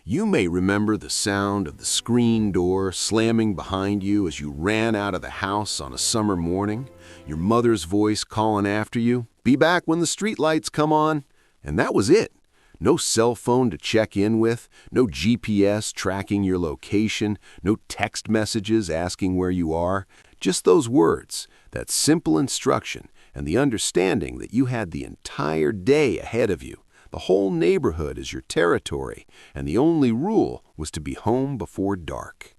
You may remember the sound of the screen door slamming behind you as you ran out of the house on a summer morning, your mother's voice calling after you, "Be back when the streetlights come on." And that was it. No cell phone to check in with, no GPS tracking your location, no text messages asking where you are. Just those words, that simple instruction, and the understanding that you had the entire day ahead of you. The whole neighborhood is your territory, and the only rule was to be home before dark.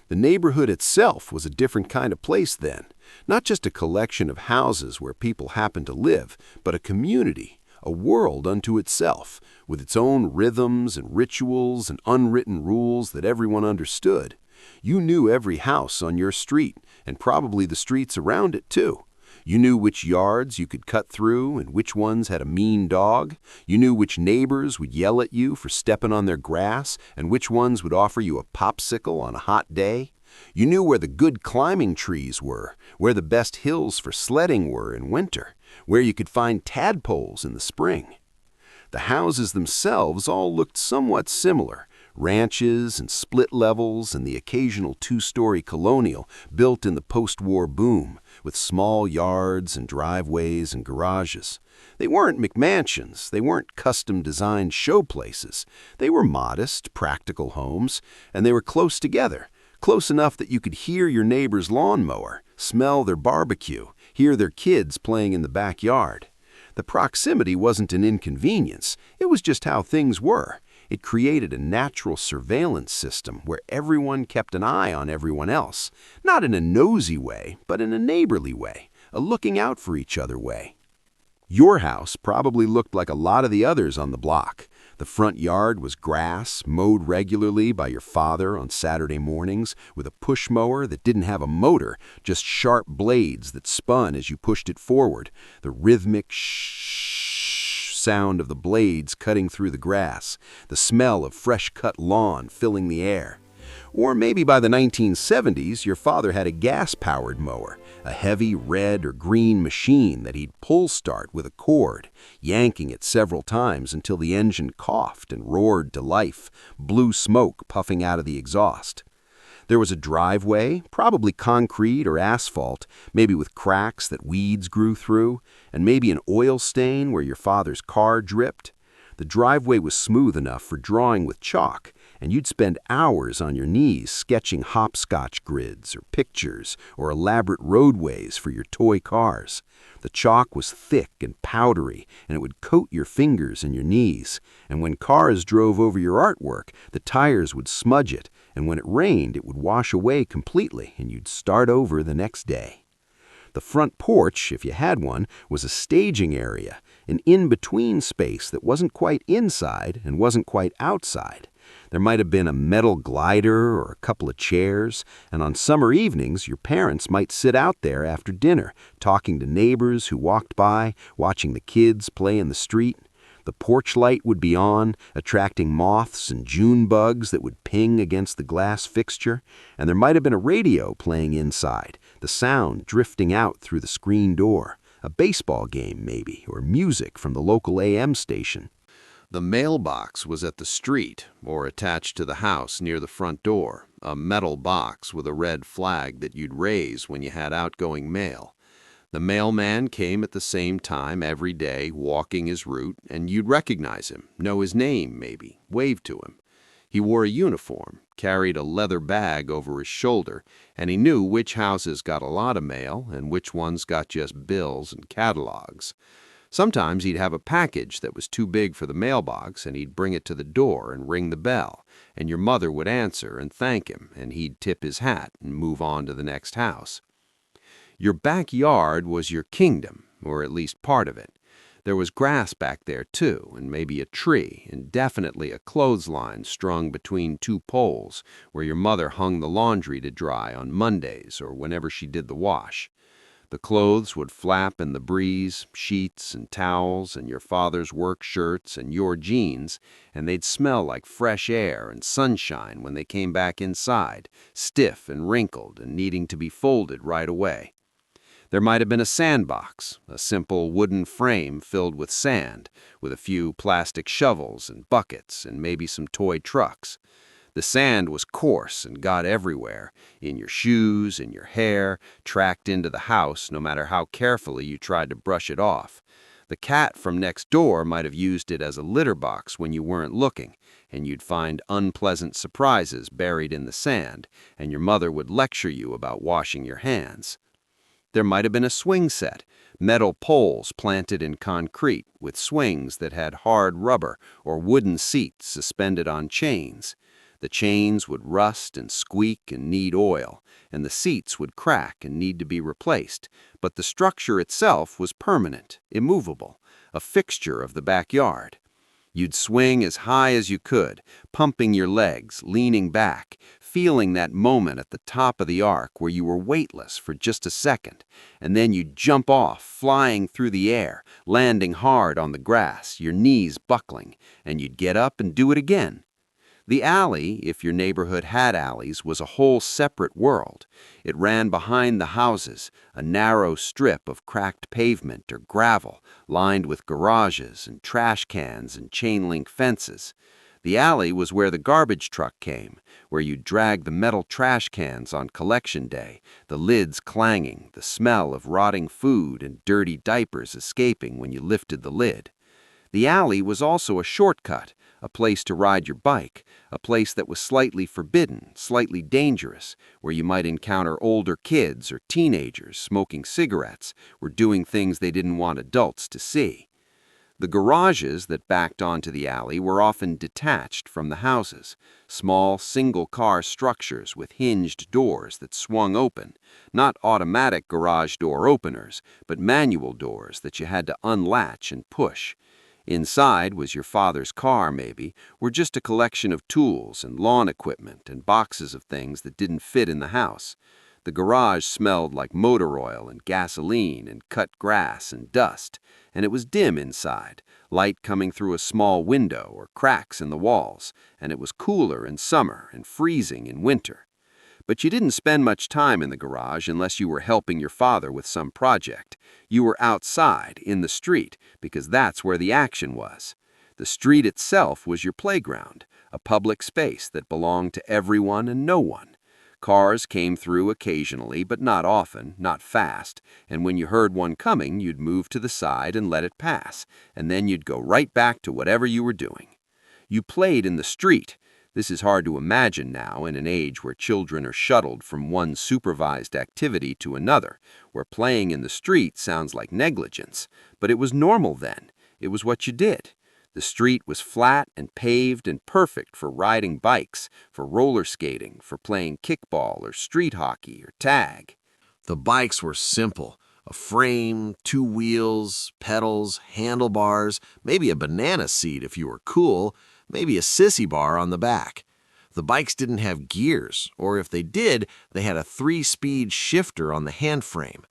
The neighborhood itself was a different kind of place then, not just a collection of houses where people happened to live, but a community, a world unto itself, with its own rhythms and rituals and unwritten rules that everyone understood. You knew every house on your street, and probably the streets around it too. You knew which yards you could cut through and which ones had a mean dog. You knew which neighbors would yell at you for stepping on their grass and which ones would offer you a popsicle on a hot day. You knew where the good climbing trees were, where the best hills for sledding were in winter, where you could find tadpoles in the spring. The houses themselves all looked somewhat similar, ranches and split levels and the occasional two-story colonial built in the post-war boom, with small yards and driveways and garages. They weren't McMansions, they weren't custom-designed showplaces. They were modest, practical homes, and they were close together, close enough that you could hear your neighbor's lawnmower, smell their barbecue, hear their kids playing in the backyard. The proximity wasn't an inconvenience, it was just how things were. It created a natural surveillance system where everyone kept an eye on everyone else, not in a nosy way, but in a neighborly way, a looking out for each other way. Your house probably looked like a lot of the others on the block. The front yard was grass, mowed regularly by your father on Saturday mornings with a push mower that didn't have a motor, just sharp blades that spun as you pushed it forward, the rhythmic shh sound of the blades cutting through the grass, the smell of fresh-cut lawn filling the air. Or maybe by the 1970s, your father had a gas-powered mower, a heavy red or green machine that he'd pull-start with a cord, yanking it several times until the engine coughed and roared to life, blue smoke puffing out of the exhaust. There was a driveway, probably concrete or asphalt, maybe with cracks that weeds grew through, and maybe an oil stain where your father's car dripped. The driveway was smooth enough for drawing with chalk, and you'd spend hours on your knees sketching hopscotch grids or pictures or elaborate roadways for your toy cars. The chalk was thick and powdery, and it would coat your fingers and your knees. And when cars drove over your artwork, the tires would smudge it, and when it rained, it would wash away completely, and you'd start over the next day. The front porch, if you had one, was a staging area, an in-between space that wasn't quite inside and wasn't quite outside. There might have been a metal glider or a couple of chairs, and on summer evenings your parents might sit out there after dinner, talking to neighbors who walked by, watching the kids play in the street. The porch light would be on, attracting moths and June bugs that would ping against the glass fixture, and there might have been a radio playing inside, the sound drifting out through the screen door, a baseball game maybe, or music from the local AM station. The mailbox was at the street, or attached to the house near the front door, a metal box with a red flag that you'd raise when you had outgoing mail. The mailman came at the same time every day, walking his route, and you'd recognize him, know his name maybe, wave to him. He wore a uniform, carried a leather bag over his shoulder, and he knew which houses got a lot of mail and which ones got just bills and catalogs. Sometimes he'd have a package that was too big for the mailbox, and he'd bring it to the door and ring the bell, and your mother would answer and thank him, and he'd tip his hat and move on to the next house. Your backyard was your kingdom, or at least part of it. There was grass back there, too, and maybe a tree, and definitely a clothesline strung between two poles where your mother hung the laundry to dry on Mondays or whenever she did the wash. The clothes would flap in the breeze, sheets and towels and your father's work shirts and your jeans, and they'd smell like fresh air and sunshine when they came back inside, stiff and wrinkled and needing to be folded right away. There might have been a sandbox, a simple wooden frame filled with sand, with a few plastic shovels and buckets and maybe some toy trucks. The sand was coarse and got everywhere, in your shoes, in your hair, tracked into the house no matter how carefully you tried to brush it off. The cat from next door might have used it as a litter box when you weren't looking, and you'd find unpleasant surprises buried in the sand, and your mother would lecture you about washing your hands. There might have been a swing set, metal poles planted in concrete with swings that had hard rubber or wooden seats suspended on chains. The chains would rust and squeak and need oil, and the seats would crack and need to be replaced, but the structure itself was permanent, immovable, a fixture of the backyard. You'd swing as high as you could, pumping your legs, leaning back, feeling that moment at the top of the arc where you were weightless for just a second, and then you'd jump off, flying through the air, landing hard on the grass, your knees buckling, and you'd get up and do it again. The alley, if your neighborhood had alleys, was a whole separate world. It ran behind the houses, a narrow strip of cracked pavement or gravel, lined with garages and trash cans and chain-link fences. The alley was where the garbage truck came, where you'd drag the metal trash cans on collection day, the lids clanging, the smell of rotting food and dirty diapers escaping when you lifted the lid. The alley was also a shortcut, a place to ride your bike, a place that was slightly forbidden, slightly dangerous, where you might encounter older kids or teenagers smoking cigarettes or doing things they didn't want adults to see. The garages that backed onto the alley were often detached from the houses, small single-car structures with hinged doors that swung open, not automatic garage door openers, but manual doors that you had to unlatch and push. Inside was your father's car, maybe, or just a collection of tools and lawn equipment and boxes of things that didn't fit in the house. The garage smelled like motor oil and gasoline and cut grass and dust, and it was dim inside, light coming through a small window or cracks in the walls, and it was cooler in summer and freezing in winter. But you didn't spend much time in the garage unless you were helping your father with some project. You were outside, in the street, because that's where the action was. The street itself was your playground, a public space that belonged to everyone and no one. Cars came through occasionally, but not often, not fast, and when you heard one coming, you'd move to the side and let it pass, and then you'd go right back to whatever you were doing. You played in the street. This is hard to imagine now in an age where children are shuttled from one supervised activity to another, where playing in the street sounds like negligence. But it was normal then. It was what you did. The street was flat and paved and perfect for riding bikes, for roller skating, for playing kickball or street hockey or tag. The bikes were simple. A frame, two wheels, pedals, handlebars, maybe a banana seat if you were cool, maybe a sissy bar on the back. The bikes didn't have gears, or if they did, they had a 3-speed shifter on the handframe.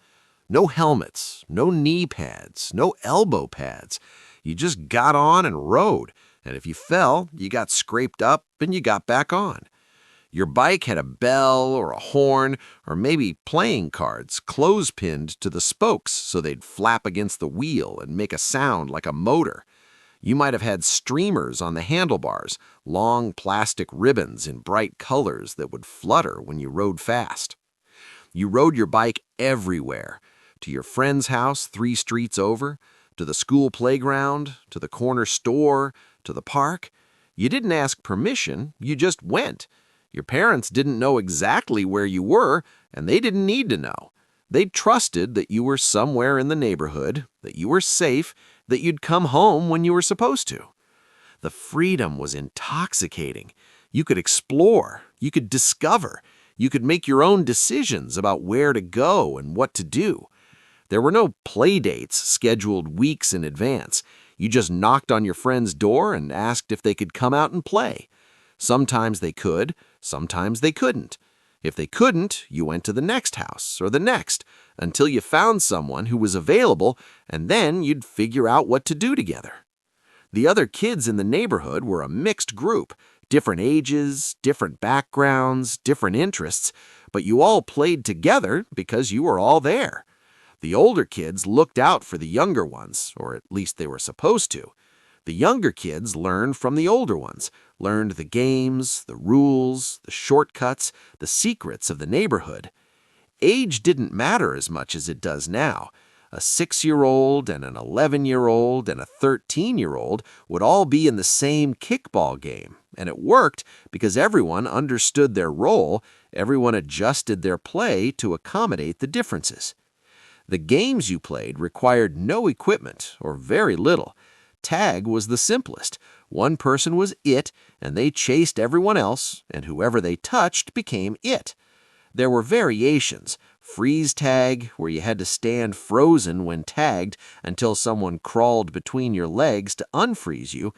No helmets, no knee pads, no elbow pads. You just got on and rode, and if you fell, you got scraped up and you got back on. Your bike had a bell or a horn or maybe playing cards close-pinned to the spokes so they'd flap against the wheel and make a sound like a motor. You might have had streamers on the handlebars, long plastic ribbons in bright colors that would flutter when you rode fast. You rode your bike everywhere, to your friend's house 3 streets over, to the school playground, to the corner store, to the park. You didn't ask permission, you just went. Your parents didn't know exactly where you were, and they didn't need to know. They trusted that you were somewhere in the neighborhood, that you were safe, that you'd come home when you were supposed to. The freedom was intoxicating. You could explore, you could discover, you could make your own decisions about where to go and what to do. There were no play dates scheduled weeks in advance. You just knocked on your friend's door and asked if they could come out and play. Sometimes they could, sometimes they couldn't. If they couldn't, you went to the next house or the next until you found someone who was available, and then you'd figure out what to do together. The other kids in the neighborhood were a mixed group, different ages, different backgrounds, different interests, but you all played together because you were all there. The older kids looked out for the younger ones, or at least they were supposed to. The younger kids learned from the older ones, learned the games, the rules, the shortcuts, the secrets of the neighborhood. Age didn't matter as much as it does now. A 6-year-old and an 11-year-old and a 13-year-old would all be in the same kickball game, and it worked because everyone understood their role, everyone adjusted their play to accommodate the differences. The games you played required no equipment or very little. Tag was the simplest. One person was it, and they chased everyone else, and whoever they touched became it. There were variations. Freeze tag, where you had to stand frozen when tagged until someone crawled between your legs to unfreeze you.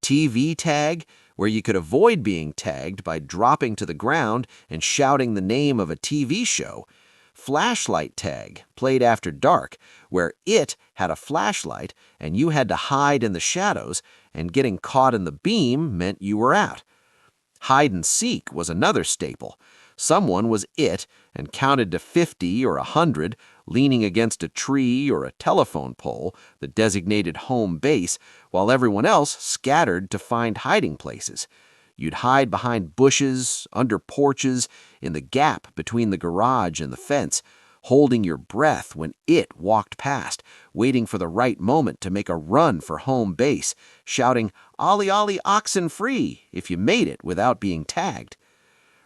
TV tag, where you could avoid being tagged by dropping to the ground and shouting the name of a TV show. Flashlight tag, played after dark, where it had a flashlight and you had to hide in the shadows, and getting caught in the beam meant you were out. Hide and seek was another staple. Someone was it and counted to 50 or 100, leaning against a tree or a telephone pole, the designated home base, while everyone else scattered to find hiding places. You'd hide behind bushes, under porches, in the gap between the garage and the fence, holding your breath when it walked past, waiting for the right moment to make a run for home base, shouting, "Ollie, ollie, oxen free," if you made it without being tagged.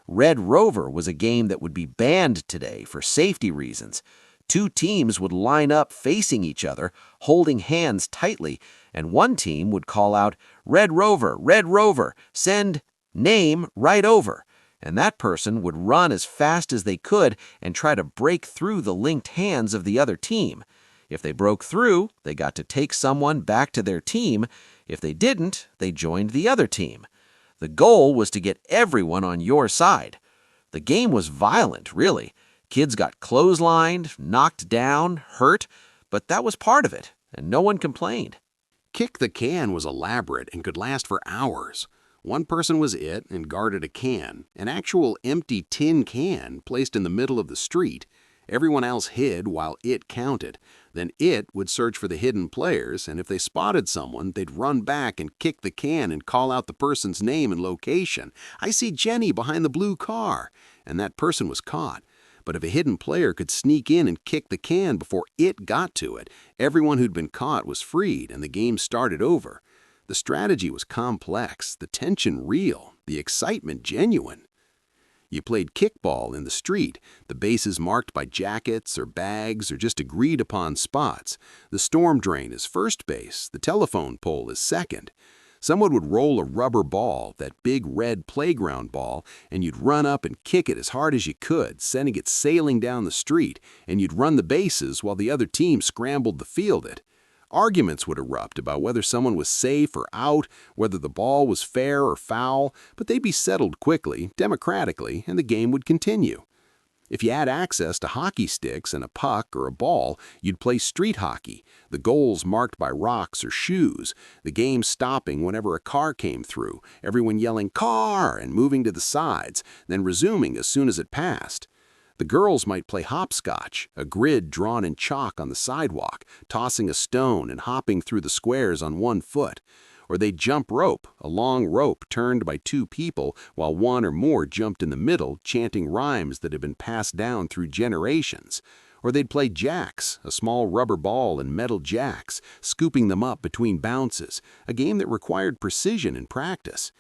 Red Rover was a game that would be banned today for safety reasons. Two teams would line up facing each other, holding hands tightly, and one team would call out, Red Rover, send name right over." And that person would run as fast as they could and try to break through the linked hands of the other team. If they broke through, they got to take someone back to their team. If they didn't, they joined the other team. The goal was to get everyone on your side. The game was violent, really. Kids got clotheslined, knocked down, hurt, but that was part of it, and no one complained. Kick the can was elaborate and could last for hours. One person was it and guarded a can, an actual empty tin can placed in the middle of the street. Everyone else hid while it counted. Then it would search for the hidden players, and if they spotted someone, they'd run back and kick the can and call out the person's name and location. "I see Jenny behind the blue car," and that person was caught. But if a hidden player could sneak in and kick the can before it got to it, everyone who'd been caught was freed and the game started over. The strategy was complex, the tension real, the excitement genuine. You played kickball in the street, the bases marked by jackets or bags or just agreed upon spots. The storm drain is first base, the telephone pole is second. Someone would roll a rubber ball, that big red playground ball, and you'd run up and kick it as hard as you could, sending it sailing down the street, and you'd run the bases while the other team scrambled to field it. Arguments would erupt about whether someone was safe or out, whether the ball was fair or foul, but they'd be settled quickly, democratically, and the game would continue. If you had access to hockey sticks and a puck or a ball, you'd play street hockey, the goals marked by rocks or shoes, the game stopping whenever a car came through, everyone yelling "car" and moving to the sides, then resuming as soon as it passed. The girls might play hopscotch, a grid drawn in chalk on the sidewalk, tossing a stone and hopping through the squares on one foot. Or they'd jump rope, a long rope turned by two people while one or more jumped in the middle, chanting rhymes that had been passed down through generations. Or they'd play jacks, a small rubber ball and metal jacks, scooping them up between bounces, a game that required precision and practice.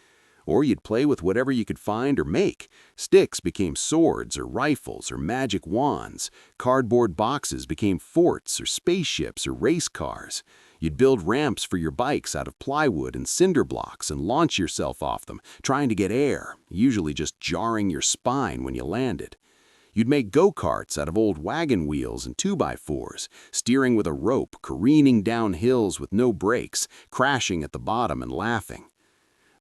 Or you'd play with whatever you could find or make. Sticks became swords or rifles or magic wands. Cardboard boxes became forts or spaceships or race cars. You'd build ramps for your bikes out of plywood and cinder blocks and launch yourself off them, trying to get air, usually just jarring your spine when you landed. You'd make go-karts out of old wagon wheels and 2x4s, steering with a rope, careening down hills with no brakes, crashing at the bottom and laughing.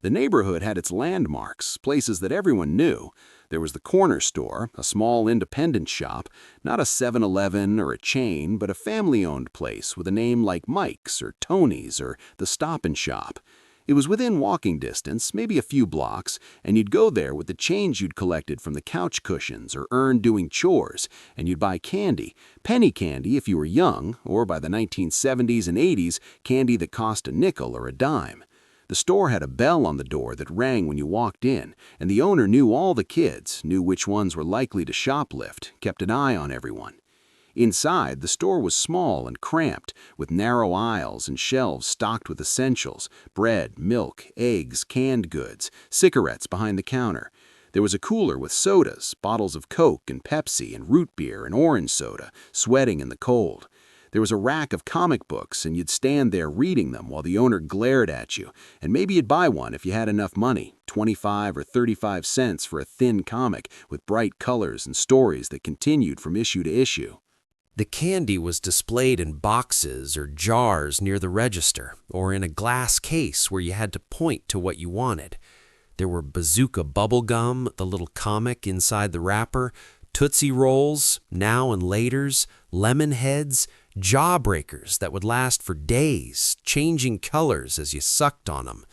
The neighborhood had its landmarks, places that everyone knew. There was the corner store, a small independent shop, not a 7-Eleven or a chain, but a family-owned place with a name like Mike's or Tony's or the Stop and Shop. It was within walking distance, maybe a few blocks, and you'd go there with the change you'd collected from the couch cushions or earned doing chores, and you'd buy candy, penny candy if you were young, or by the 1970s and 80s, candy that cost a nickel or a dime. The store had a bell on the door that rang when you walked in, and the owner knew all the kids, knew which ones were likely to shoplift, kept an eye on everyone. Inside, the store was small and cramped, with narrow aisles and shelves stocked with essentials, bread, milk, eggs, canned goods, cigarettes behind the counter. There was a cooler with sodas, bottles of Coke and Pepsi and root beer and orange soda, sweating in the cold. There was a rack of comic books, and you'd stand there reading them while the owner glared at you, and maybe you'd buy one if you had enough money, 25 or 35 cents for a thin comic with bright colors and stories that continued from issue to issue. The candy was displayed in boxes or jars near the register, or in a glass case where you had to point to what you wanted. There were Bazooka bubble gum, the little comic inside the wrapper, Tootsie Rolls, Now and Laters, Lemon Heads, Jawbreakers that would last for days, changing colors as you sucked on them,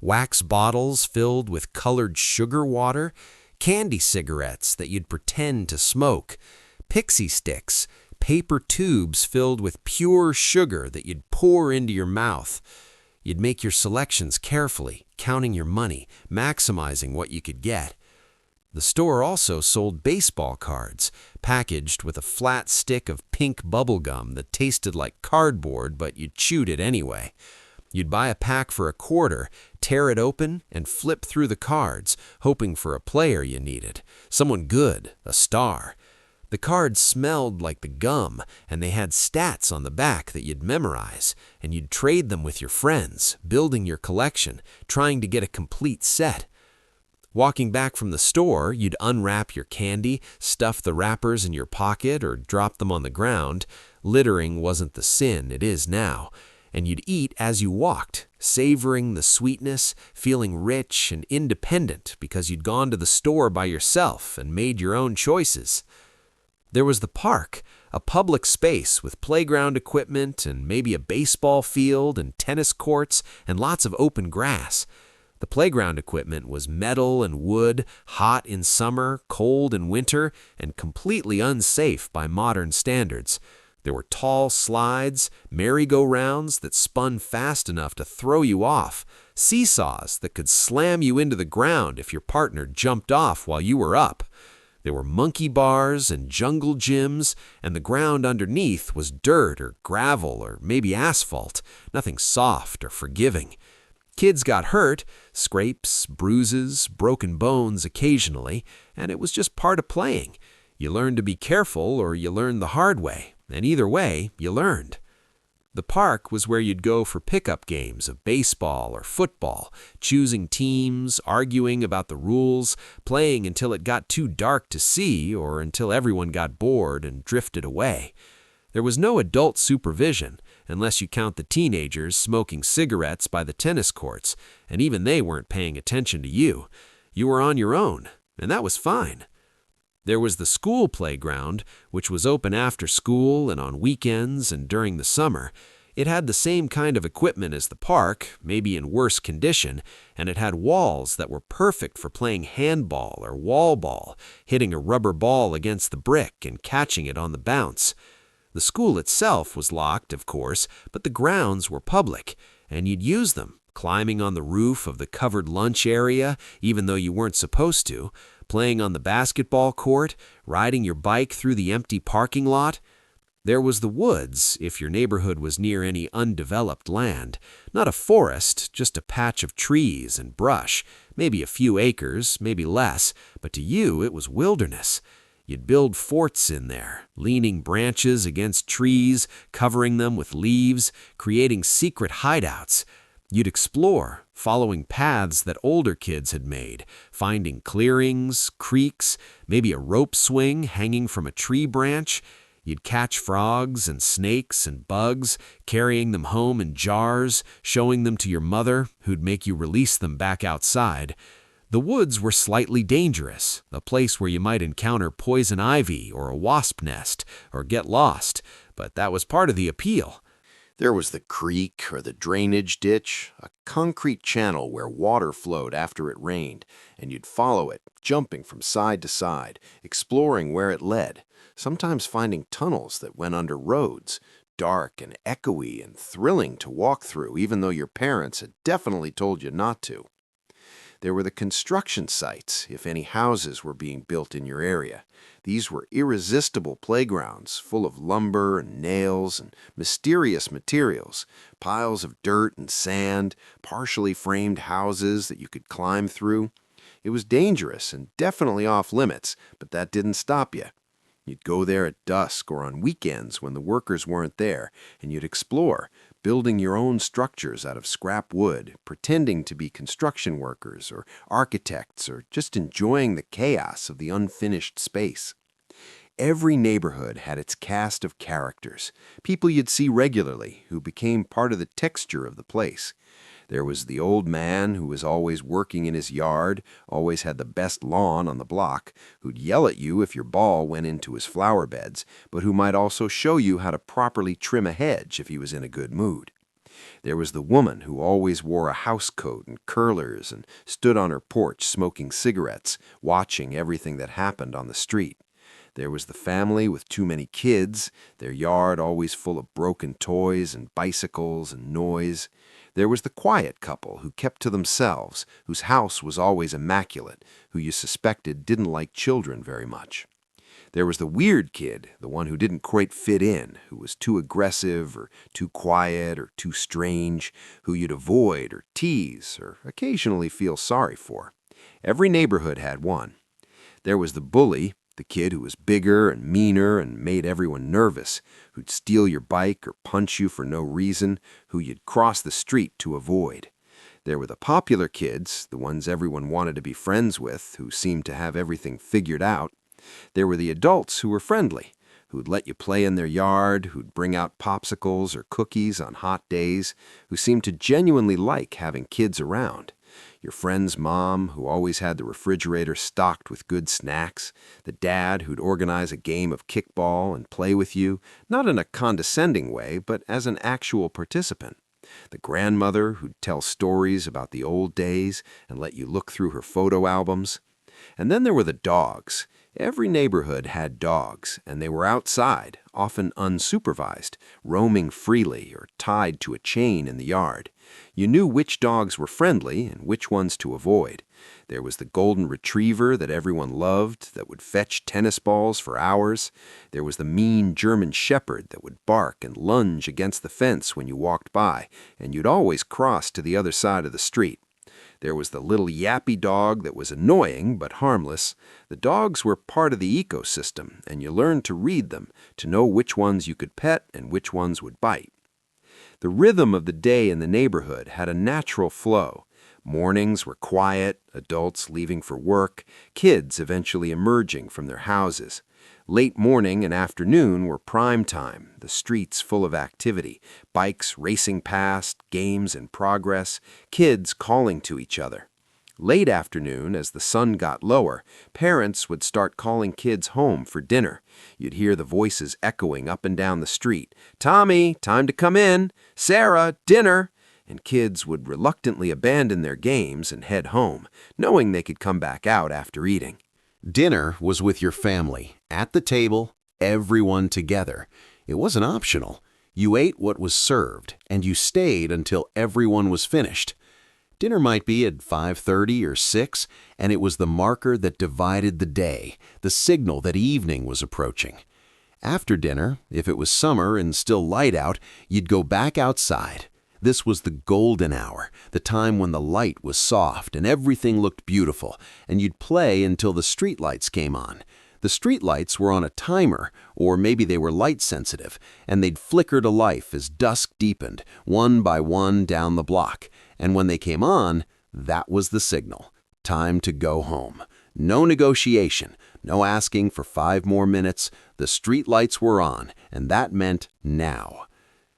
wax bottles filled with colored sugar water, candy cigarettes that you'd pretend to smoke, pixie sticks, paper tubes filled with pure sugar that you'd pour into your mouth. You'd make your selections carefully, counting your money, maximizing what you could get. The store also sold baseball cards, packaged with a flat stick of pink bubble gum that tasted like cardboard, but you chewed it anyway. You'd buy a pack for $0.25, tear it open, and flip through the cards, hoping for a player you needed, someone good, a star. The cards smelled like the gum, and they had stats on the back that you'd memorize, and you'd trade them with your friends, building your collection, trying to get a complete set. Walking back from the store, you'd unwrap your candy, stuff the wrappers in your pocket, or drop them on the ground. Littering wasn't the sin it is now. And you'd eat as you walked, savoring the sweetness, feeling rich and independent because you'd gone to the store by yourself and made your own choices. There was the park, a public space with playground equipment and maybe a baseball field and tennis courts and lots of open grass. The playground equipment was metal and wood, hot in summer, cold in winter, and completely unsafe by modern standards. There were tall slides, merry-go-rounds that spun fast enough to throw you off, seesaws that could slam you into the ground if your partner jumped off while you were up. There were monkey bars and jungle gyms, and the ground underneath was dirt or gravel or maybe asphalt, nothing soft or forgiving. Kids got hurt, scrapes, bruises, broken bones occasionally, and it was just part of playing. You learned to be careful or you learned the hard way, and either way, you learned. The park was where you'd go for pickup games of baseball or football, choosing teams, arguing about the rules, playing until it got too dark to see or until everyone got bored and drifted away. There was no adult supervision, unless you count the teenagers smoking cigarettes by the tennis courts, and even they weren't paying attention to you. You were on your own, and that was fine. There was the school playground, which was open after school and on weekends and during the summer. It had the same kind of equipment as the park, maybe in worse condition, and it had walls that were perfect for playing handball or wall ball, hitting a rubber ball against the brick and catching it on the bounce. The school itself was locked, of course, but the grounds were public, and you'd use them, climbing on the roof of the covered lunch area, even though you weren't supposed to, playing on the basketball court, riding your bike through the empty parking lot. There was the woods, if your neighborhood was near any undeveloped land. Not a forest, just a patch of trees and brush, maybe a few acres, maybe less, but to you it was wilderness. You'd build forts in there, leaning branches against trees, covering them with leaves, creating secret hideouts. You'd explore, following paths that older kids had made, finding clearings, creeks, maybe a rope swing hanging from a tree branch. You'd catch frogs and snakes and bugs, carrying them home in jars, showing them to your mother, who'd make you release them back outside. The woods were slightly dangerous, a place where you might encounter poison ivy or a wasp nest or get lost, but that was part of the appeal. There was the creek or the drainage ditch, a concrete channel where water flowed after it rained, and you'd follow it, jumping from side to side, exploring where it led, sometimes finding tunnels that went under roads, dark and echoey and thrilling to walk through, even though your parents had definitely told you not to. There were the construction sites, if any houses were being built in your area. These were irresistible playgrounds, full of lumber and nails and mysterious materials, piles of dirt and sand, partially framed houses that you could climb through. It was dangerous and definitely off limits, but that didn't stop you. You'd go there at dusk or on weekends when the workers weren't there, and you'd explore, building your own structures out of scrap wood, pretending to be construction workers or architects or just enjoying the chaos of the unfinished space. Every neighborhood had its cast of characters, people you'd see regularly who became part of the texture of the place. There was the old man who was always working in his yard, always had the best lawn on the block, who'd yell at you if your ball went into his flower beds, but who might also show you how to properly trim a hedge if he was in a good mood. There was the woman who always wore a house coat and curlers and stood on her porch smoking cigarettes, watching everything that happened on the street. There was the family with too many kids, their yard always full of broken toys and bicycles and noise. There was the quiet couple who kept to themselves, whose house was always immaculate, who you suspected didn't like children very much. There was the weird kid, the one who didn't quite fit in, who was too aggressive or too quiet or too strange, who you'd avoid or tease or occasionally feel sorry for. Every neighborhood had one. There was the bully, the kid who was bigger and meaner and made everyone nervous, who'd steal your bike or punch you for no reason, who you'd cross the street to avoid. There were the popular kids, the ones everyone wanted to be friends with, who seemed to have everything figured out. There were the adults who were friendly, who'd let you play in their yard, who'd bring out popsicles or cookies on hot days, who seemed to genuinely like having kids around. Your friend's mom, who always had the refrigerator stocked with good snacks, the dad who'd organize a game of kickball and play with you, not in a condescending way, but as an actual participant. The grandmother who'd tell stories about the old days and let you look through her photo albums. And then there were the dogs. Every neighborhood had dogs, and they were outside, often unsupervised, roaming freely or tied to a chain in the yard. You knew which dogs were friendly and which ones to avoid. There was the golden retriever that everyone loved, that would fetch tennis balls for hours. There was the mean German shepherd that would bark and lunge against the fence when you walked by, and you'd always cross to the other side of the street. There was the little yappy dog that was annoying but harmless. The dogs were part of the ecosystem, and you learned to read them, to know which ones you could pet and which ones would bite. The rhythm of the day in the neighborhood had a natural flow. Mornings were quiet, adults leaving for work, kids eventually emerging from their houses. Late morning and afternoon were prime time, the streets full of activity, bikes racing past, games in progress, kids calling to each other. Late afternoon, as the sun got lower, parents would start calling kids home for dinner. You'd hear the voices echoing up and down the street. "Tommy, time to come in. Sarah, dinner." And kids would reluctantly abandon their games and head home, knowing they could come back out after eating. Dinner was with your family, at the table, everyone together. It wasn't optional. You ate what was served, and you stayed until everyone was finished. Dinner might be at 5:30 or 6, and it was the marker that divided the day, the signal that evening was approaching. After dinner, if it was summer and still light out, you'd go back outside. This was the golden hour, the time when the light was soft and everything looked beautiful, and you'd play until the streetlights came on. The streetlights were on a timer, or maybe they were light-sensitive, and they'd flicker to life as dusk deepened, one by one down the block. And when they came on, that was the signal. Time to go home. No negotiation, no asking for 5 more minutes. The streetlights were on, and that meant now.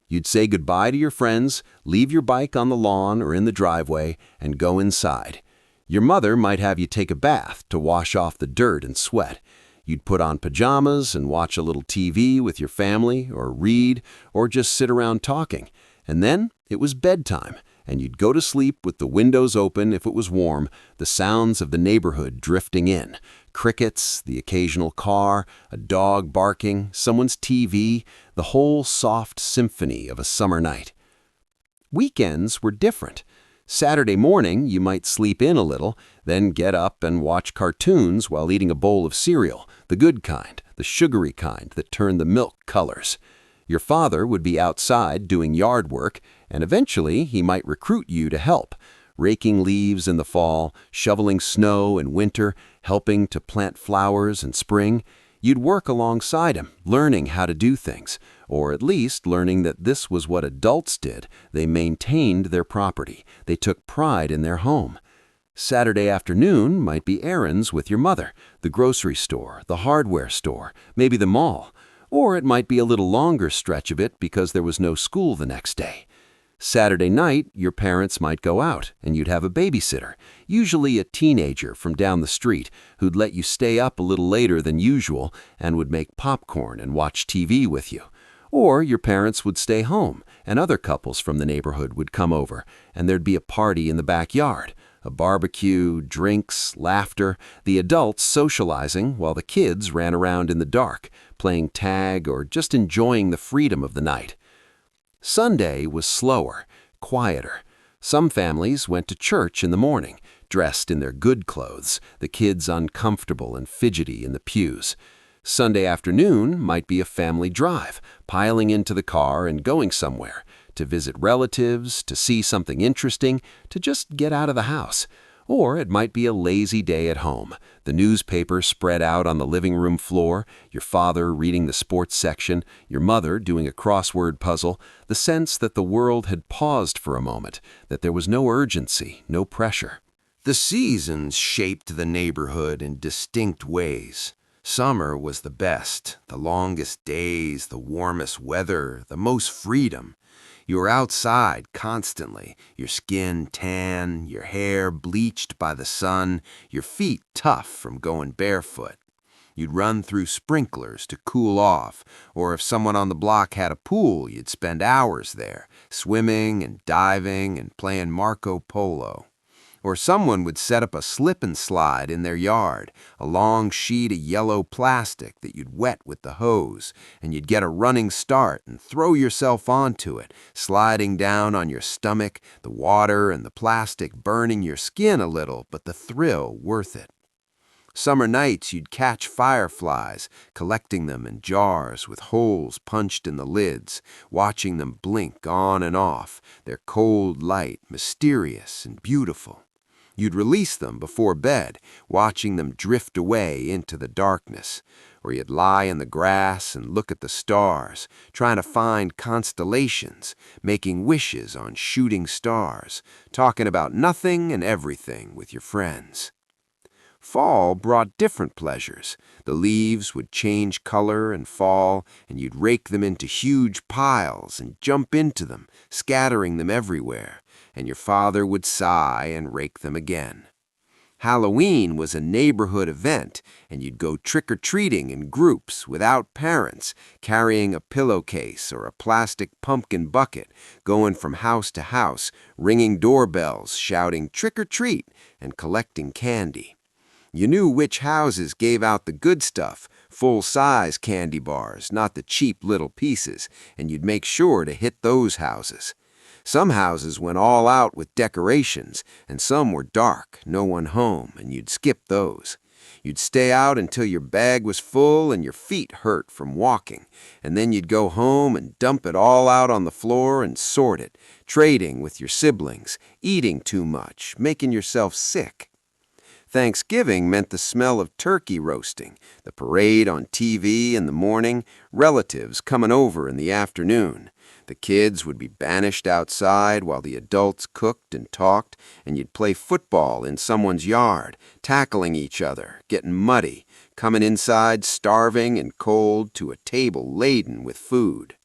You'd say goodbye to your friends, leave your bike on the lawn or in the driveway, and go inside. Your mother might have you take a bath to wash off the dirt and sweat. You'd put on pajamas and watch a little TV with your family, or read, or just sit around talking. And then it was bedtime, and you'd go to sleep with the windows open if it was warm, the sounds of the neighborhood drifting in. Crickets, the occasional car, a dog barking, someone's TV, the whole soft symphony of a summer night. Weekends were different. Saturday morning, you might sleep in a little, then get up and watch cartoons while eating a bowl of cereal, the good kind, the sugary kind that turned the milk colors. Your father would be outside doing yard work, and eventually he might recruit you to help, raking leaves in the fall, shoveling snow in winter, helping to plant flowers in spring. You'd work alongside him, learning how to do things, or at least learning that this was what adults did. They maintained their property. They took pride in their home. Saturday afternoon might be errands with your mother, the grocery store, the hardware store, maybe the mall. Or it might be a little longer stretch of it because there was no school the next day. Saturday night, your parents might go out, and you'd have a babysitter, usually a teenager from down the street, who'd let you stay up a little later than usual and would make popcorn and watch TV with you. Or your parents would stay home, and other couples from the neighborhood would come over, and there'd be a party in the backyard, a barbecue, drinks, laughter, the adults socializing while the kids ran around in the dark, playing tag or just enjoying the freedom of the night. Sunday was slower, quieter. Some families went to church in the morning, dressed in their good clothes, the kids uncomfortable and fidgety in the pews. Sunday afternoon might be a family drive, piling into the car and going somewhere, to visit relatives, to see something interesting, to just get out of the house. Or it might be a lazy day at home, the newspaper spread out on the living room floor, your father reading the sports section, your mother doing a crossword puzzle, the sense that the world had paused for a moment, that there was no urgency, no pressure. The seasons shaped the neighborhood in distinct ways. Summer was the best, the longest days, the warmest weather, the most freedom. You were outside constantly, your skin tan, your hair bleached by the sun, your feet tough from going barefoot. You'd run through sprinklers to cool off, or if someone on the block had a pool, you'd spend hours there, swimming and diving and playing Marco Polo. Or someone would set up a slip and slide in their yard, a long sheet of yellow plastic that you'd wet with the hose, and you'd get a running start and throw yourself onto it, sliding down on your stomach, the water and the plastic burning your skin a little, but the thrill worth it. Summer nights you'd catch fireflies, collecting them in jars with holes punched in the lids, watching them blink on and off, their cold light mysterious and beautiful. You'd release them before bed, watching them drift away into the darkness, or you'd lie in the grass and look at the stars, trying to find constellations, making wishes on shooting stars, talking about nothing and everything with your friends. Fall brought different pleasures. The leaves would change color and fall, and you'd rake them into huge piles and jump into them, scattering them everywhere, and your father would sigh and rake them again. Halloween was a neighborhood event, and you'd go trick-or-treating in groups without parents, carrying a pillowcase or a plastic pumpkin bucket, going from house to house, ringing doorbells, shouting trick-or-treat, and collecting candy. You knew which houses gave out the good stuff, full-size candy bars, not the cheap little pieces, and you'd make sure to hit those houses. Some houses went all out with decorations, and some were dark, no one home, and you'd skip those. You'd stay out until your bag was full and your feet hurt from walking, and then you'd go home and dump it all out on the floor and sort it, trading with your siblings, eating too much, making yourself sick. Thanksgiving meant the smell of turkey roasting, the parade on TV in the morning, relatives coming over in the afternoon. The kids would be banished outside while the adults cooked and talked, and you'd play football in someone's yard, tackling each other, getting muddy, coming inside starving and cold to a table laden with food.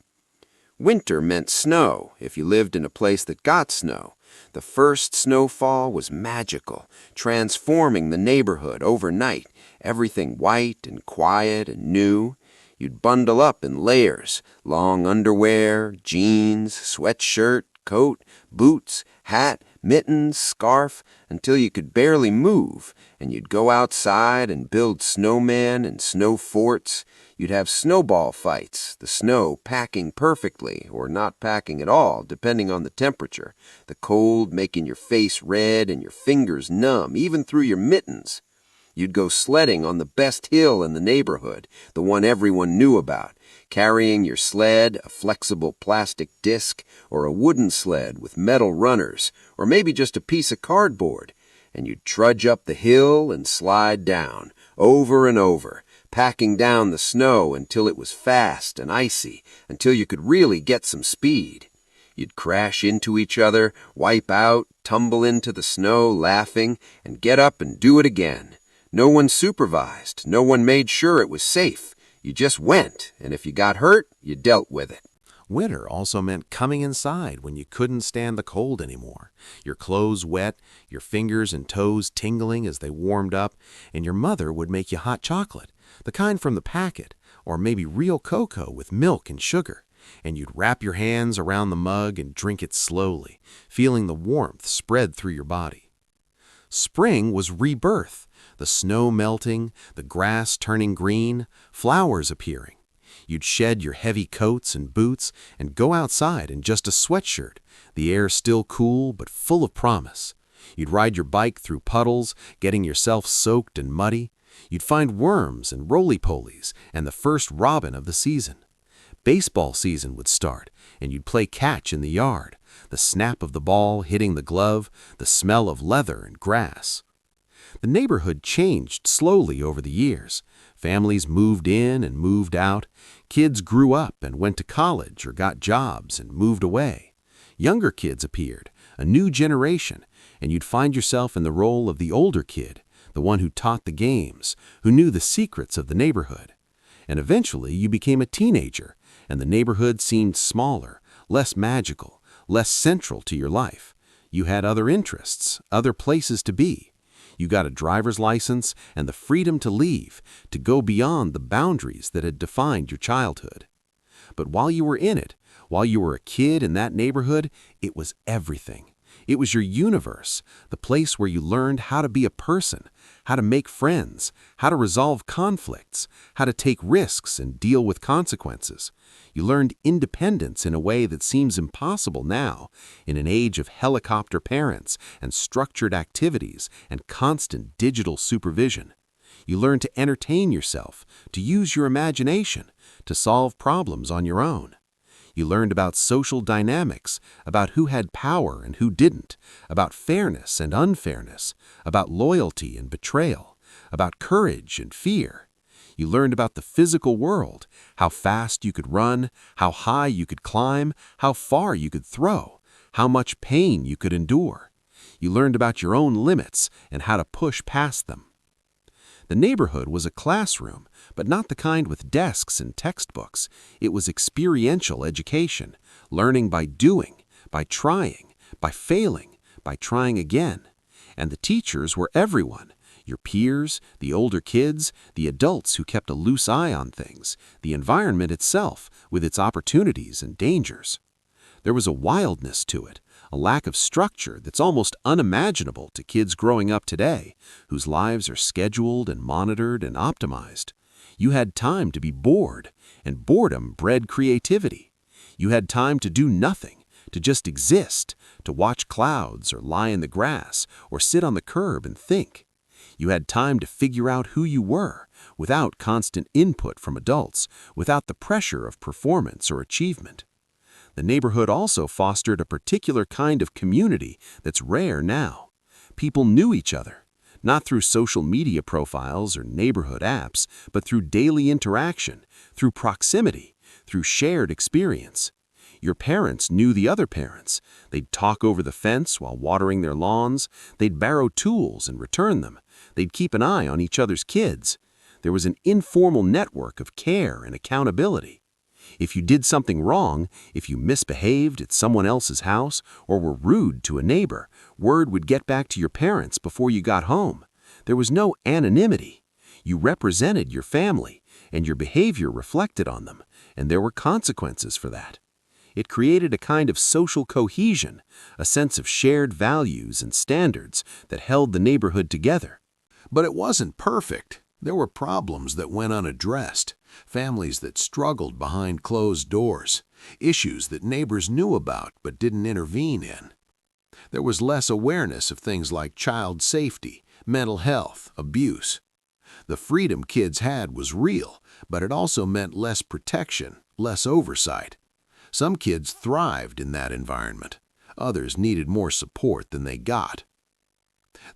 Winter meant snow, if you lived in a place that got snow. The first snowfall was magical, transforming the neighborhood overnight, everything white and quiet and new. You'd bundle up in layers, long underwear, jeans, sweatshirt, coat, boots, hat, mittens, scarf, until you could barely move, and you'd go outside and build snowmen and snow forts. You'd have snowball fights, the snow packing perfectly or not packing at all, depending on the temperature, the cold making your face red and your fingers numb, even through your mittens. You'd go sledding on the best hill in the neighborhood, the one everyone knew about, carrying your sled, a flexible plastic disc, or a wooden sled with metal runners, or maybe just a piece of cardboard. And you'd trudge up the hill and slide down, over and over, packing down the snow until it was fast and icy, until you could really get some speed. You'd crash into each other, wipe out, tumble into the snow laughing, and get up and do it again. No one supervised, no one made sure it was safe. You just went, and if you got hurt, you dealt with it. Winter also meant coming inside when you couldn't stand the cold anymore. Your clothes wet, your fingers and toes tingling as they warmed up, and your mother would make you hot chocolate, the kind from the packet, or maybe real cocoa with milk and sugar. And you'd wrap your hands around the mug and drink it slowly, feeling the warmth spread through your body. Spring was rebirth, the snow melting, the grass turning green, flowers appearing. You'd shed your heavy coats and boots and go outside in just a sweatshirt, the air still cool but full of promise. You'd ride your bike through puddles, getting yourself soaked and muddy. You'd find worms and roly-polies and the first robin of the season. Baseball season would start, and you'd play catch in the yard, the snap of the ball hitting the glove, the smell of leather and grass. The neighborhood changed slowly over the years. Families moved in and moved out. Kids grew up and went to college or got jobs and moved away. Younger kids appeared, a new generation, and you'd find yourself in the role of the older kid, the one who taught the games, who knew the secrets of the neighborhood. And eventually you became a teenager, and the neighborhood seemed smaller, less magical, less central to your life. You had other interests, other places to be. You got a driver's license and the freedom to leave, to go beyond the boundaries that had defined your childhood. But while you were in it, while you were a kid in that neighborhood, it was everything. It was your universe, the place where you learned how to be a person, how to make friends, how to resolve conflicts, how to take risks and deal with consequences. You learned independence in a way that seems impossible now, in an age of helicopter parents and structured activities and constant digital supervision. You learned to entertain yourself, to use your imagination, to solve problems on your own. You learned about social dynamics, about who had power and who didn't, about fairness and unfairness, about loyalty and betrayal, about courage and fear. You learned about the physical world, how fast you could run, how high you could climb, how far you could throw, how much pain you could endure. You learned about your own limits and how to push past them. The neighborhood was a classroom, but not the kind with desks and textbooks. It was experiential education, learning by doing, by trying, by failing, by trying again. And the teachers were everyone, your peers, the older kids, the adults who kept a loose eye on things, the environment itself with its opportunities and dangers. There was a wildness to it, a lack of structure that's almost unimaginable to kids growing up today, whose lives are scheduled and monitored and optimized. You had time to be bored, and boredom bred creativity. You had time to do nothing, to just exist, to watch clouds or lie in the grass or sit on the curb and think. You had time to figure out who you were, without constant input from adults, without the pressure of performance or achievement. The neighborhood also fostered a particular kind of community that's rare now. People knew each other, not through social media profiles or neighborhood apps, but through daily interaction, through proximity, through shared experience. Your parents knew the other parents. They'd talk over the fence while watering their lawns. They'd borrow tools and return them. They'd keep an eye on each other's kids. There was an informal network of care and accountability. If you did something wrong, if you misbehaved at someone else's house or were rude to a neighbor, word would get back to your parents before you got home. There was no anonymity. You represented your family, and your behavior reflected on them, and there were consequences for that. It created a kind of social cohesion, a sense of shared values and standards that held the neighborhood together. But it wasn't perfect. There were problems that went unaddressed, families that struggled behind closed doors, issues that neighbors knew about but didn't intervene in. There was less awareness of things like child safety, mental health, abuse. The freedom kids had was real, but it also meant less protection, less oversight. Some kids thrived in that environment. Others needed more support than they got.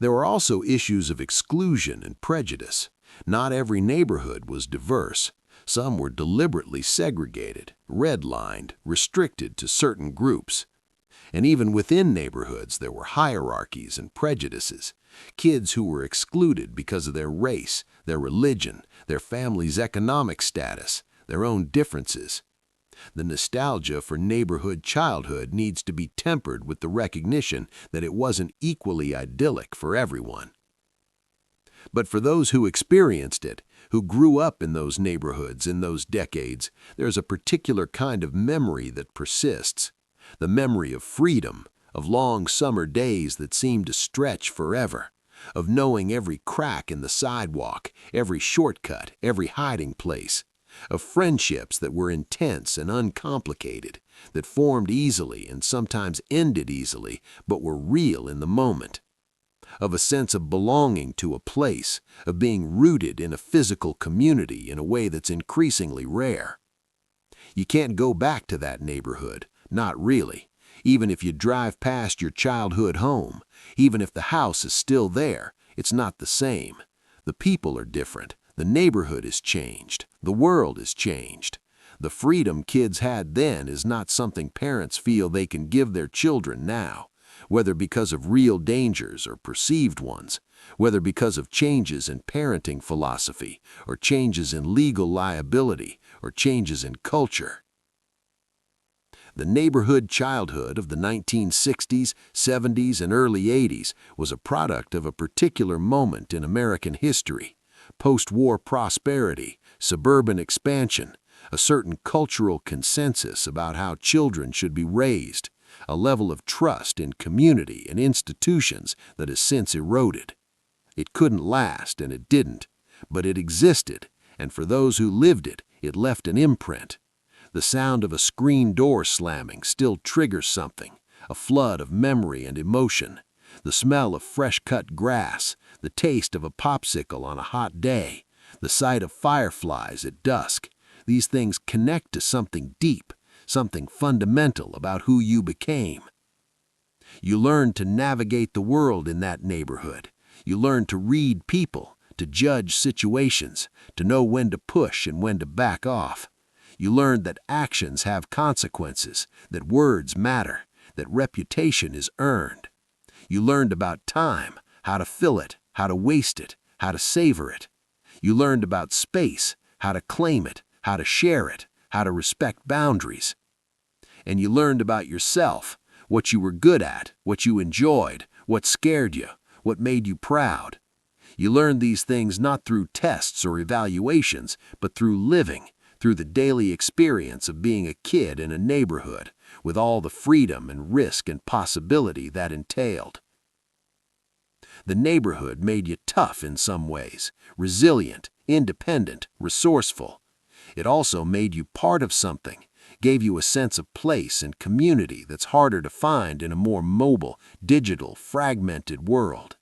There were also issues of exclusion and prejudice. Not every neighborhood was diverse. Some were deliberately segregated, redlined, restricted to certain groups. And even within neighborhoods, there were hierarchies and prejudices. Kids who were excluded because of their race, their religion, their family's economic status, their own differences. The nostalgia for neighborhood childhood needs to be tempered with the recognition that it wasn't equally idyllic for everyone. But for those who experienced it, who grew up in those neighborhoods in those decades, there's a particular kind of memory that persists. The memory of freedom, of long summer days that seemed to stretch forever, of knowing every crack in the sidewalk, every shortcut, every hiding place, of friendships that were intense and uncomplicated, that formed easily and sometimes ended easily, but were real in the moment, of a sense of belonging to a place, of being rooted in a physical community in a way that's increasingly rare. You can't go back to that neighborhood, not really, even if you drive past your childhood home, even if the house is still there, it's not the same. The people are different. The neighborhood is changed. The world is changed. The freedom kids had then is not something parents feel they can give their children now, whether because of real dangers or perceived ones, whether because of changes in parenting philosophy or changes in legal liability or changes in culture. The neighborhood childhood of the 1960s, 70s, and early 80s was a product of a particular moment in American history. Post-war prosperity, suburban expansion, a certain cultural consensus about how children should be raised, a level of trust in community and institutions that has since eroded. It couldn't last, and it didn't, but it existed, and for those who lived it, it left an imprint. The sound of a screen door slamming still triggers something, a flood of memory and emotion. The smell of fresh-cut grass, the taste of a popsicle on a hot day, the sight of fireflies at dusk. These things connect to something deep, something fundamental about who you became. You learned to navigate the world in that neighborhood. You learned to read people, to judge situations, to know when to push and when to back off. You learned that actions have consequences, that words matter, that reputation is earned. You learned about time, how to fill it, how to waste it, how to savor it. You learned about space, how to claim it, how to share it, how to respect boundaries. And you learned about yourself, what you were good at, what you enjoyed, what scared you, what made you proud. You learned these things not through tests or evaluations, but through living, through the daily experience of being a kid in a neighborhood, with all the freedom and risk and possibility that entailed. The neighborhood made you tough in some ways, resilient, independent, resourceful. It also made you part of something, gave you a sense of place and community that's harder to find in a more mobile, digital, fragmented world.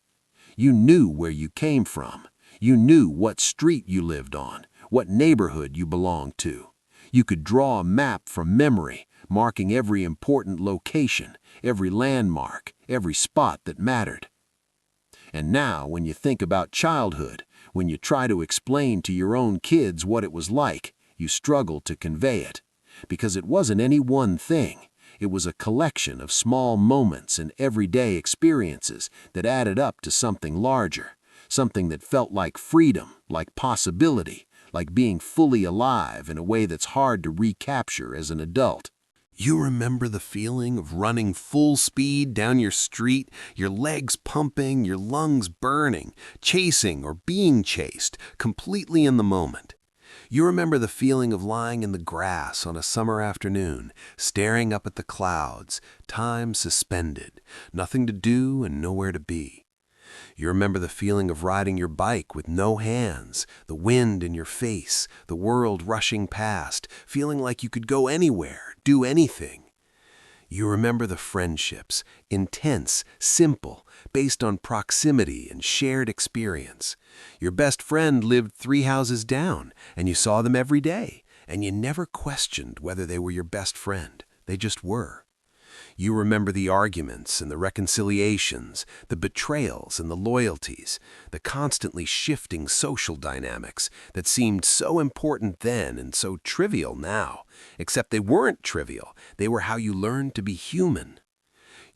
You knew where you came from. You knew what street you lived on, what neighborhood you belonged to. You could draw a map from memory, marking every important location, every landmark, every spot that mattered. And now, when you think about childhood, when you try to explain to your own kids what it was like, you struggle to convey it. Because it wasn't any one thing. It was a collection of small moments and everyday experiences that added up to something larger, something that felt like freedom, like possibility, like being fully alive in a way that's hard to recapture as an adult. You remember the feeling of running full speed down your street, your legs pumping, your lungs burning, chasing or being chased, completely in the moment. You remember the feeling of lying in the grass on a summer afternoon, staring up at the clouds, time suspended, nothing to do and nowhere to be. You remember the feeling of riding your bike with no hands, the wind in your face, the world rushing past, feeling like you could go anywhere, do anything. You remember the friendships, intense, simple, based on proximity and shared experience. Your best friend lived 3 houses down, and you saw them every day, and you never questioned whether they were your best friend. They just were. You remember the arguments and the reconciliations, the betrayals and the loyalties, the constantly shifting social dynamics that seemed so important then and so trivial now, except they weren't trivial. They were how you learned to be human.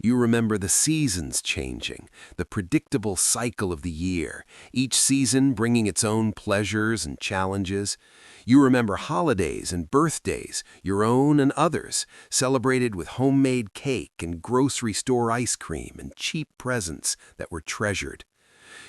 You remember the seasons changing, the predictable cycle of the year, each season bringing its own pleasures and challenges. You remember holidays and birthdays, your own and others, celebrated with homemade cake and grocery store ice cream and cheap presents that were treasured.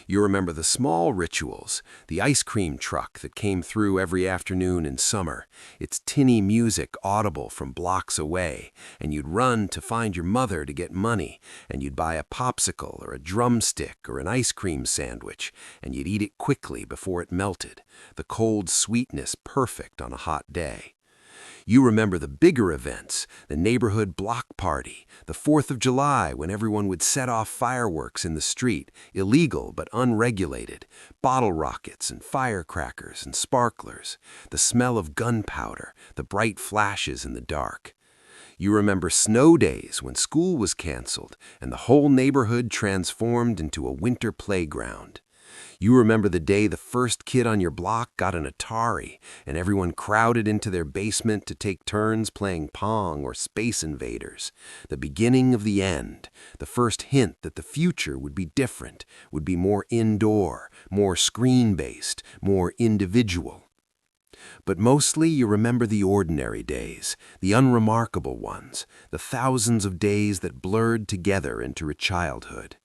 You remember the small rituals, the ice cream truck that came through every afternoon in summer, its tinny music audible from blocks away, and you'd run to find your mother to get money, and you'd buy a popsicle or a drumstick or an ice cream sandwich, and you'd eat it quickly before it melted, the cold sweetness perfect on a hot day. You remember the bigger events, the neighborhood block party, the 4th of July when everyone would set off fireworks in the street, illegal but unregulated, bottle rockets and firecrackers and sparklers, the smell of gunpowder, the bright flashes in the dark. You remember snow days when school was canceled and the whole neighborhood transformed into a winter playground. You remember the day the first kid on your block got an Atari and everyone crowded into their basement to take turns playing Pong or Space Invaders. The beginning of the end, the first hint that the future would be different, would be more indoor, more screen-based, more individual. But mostly you remember the ordinary days, the unremarkable ones, the thousands of days that blurred together into a childhood.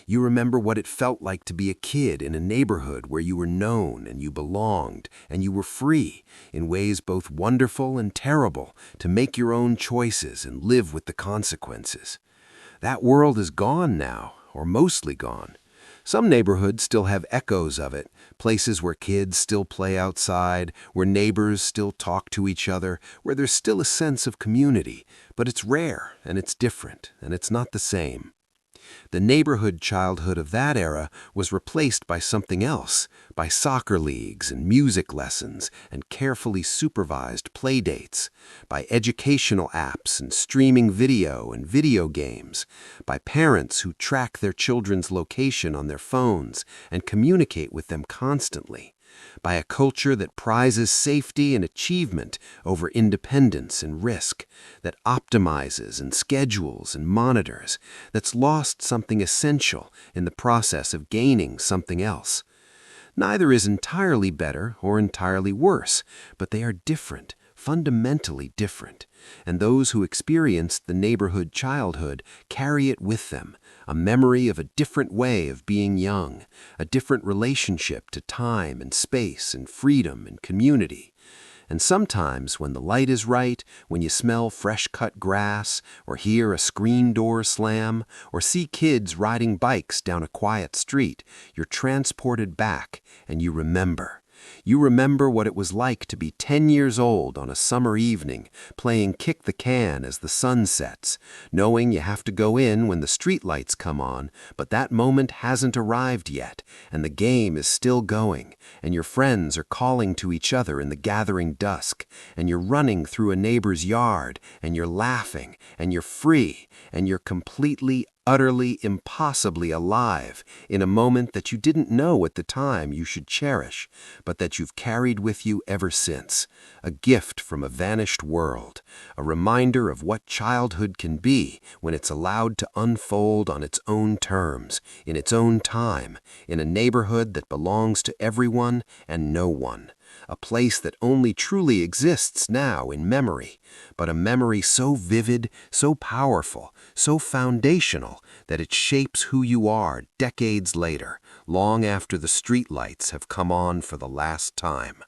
You remember what it felt like to be a kid in a neighborhood where you were known and you belonged and you were free, in ways both wonderful and terrible, to make your own choices and live with the consequences. That world is gone now, or mostly gone. Some neighborhoods still have echoes of it, places where kids still play outside, where neighbors still talk to each other, where there's still a sense of community, but it's rare and it's different and it's not the same. The neighborhood childhood of that era was replaced by something else, by soccer leagues and music lessons and carefully supervised play dates, by educational apps and streaming video and video games, by parents who track their children's location on their phones and communicate with them constantly, by a culture that prizes safety and achievement over independence and risk, that optimizes and schedules and monitors, that's lost something essential in the process of gaining something else. Neither is entirely better or entirely worse, but they are different, fundamentally different, and those who experienced the neighborhood childhood carry it with them, a memory of a different way of being young, a different relationship to time and space and freedom and community. And sometimes when the light is right, when you smell fresh-cut grass, or hear a screen door slam, or see kids riding bikes down a quiet street, you're transported back and you remember. You remember what it was like to be 10 years old on a summer evening, playing kick the can as the sun sets, knowing you have to go in when the streetlights come on, but that moment hasn't arrived yet, and the game is still going, and your friends are calling to each other in the gathering dusk, and you're running through a neighbor's yard, and you're laughing, and you're free, and you're completely, utterly, impossibly alive in a moment that you didn't know at the time you should cherish, but that you've carried with you ever since, a gift from a vanished world, a reminder of what childhood can be when it's allowed to unfold on its own terms, in its own time, in a neighborhood that belongs to everyone and no one, a place that only truly exists now in memory, but a memory so vivid, so powerful, so foundational that it shapes who you are decades later, long after the streetlights have come on for the last time.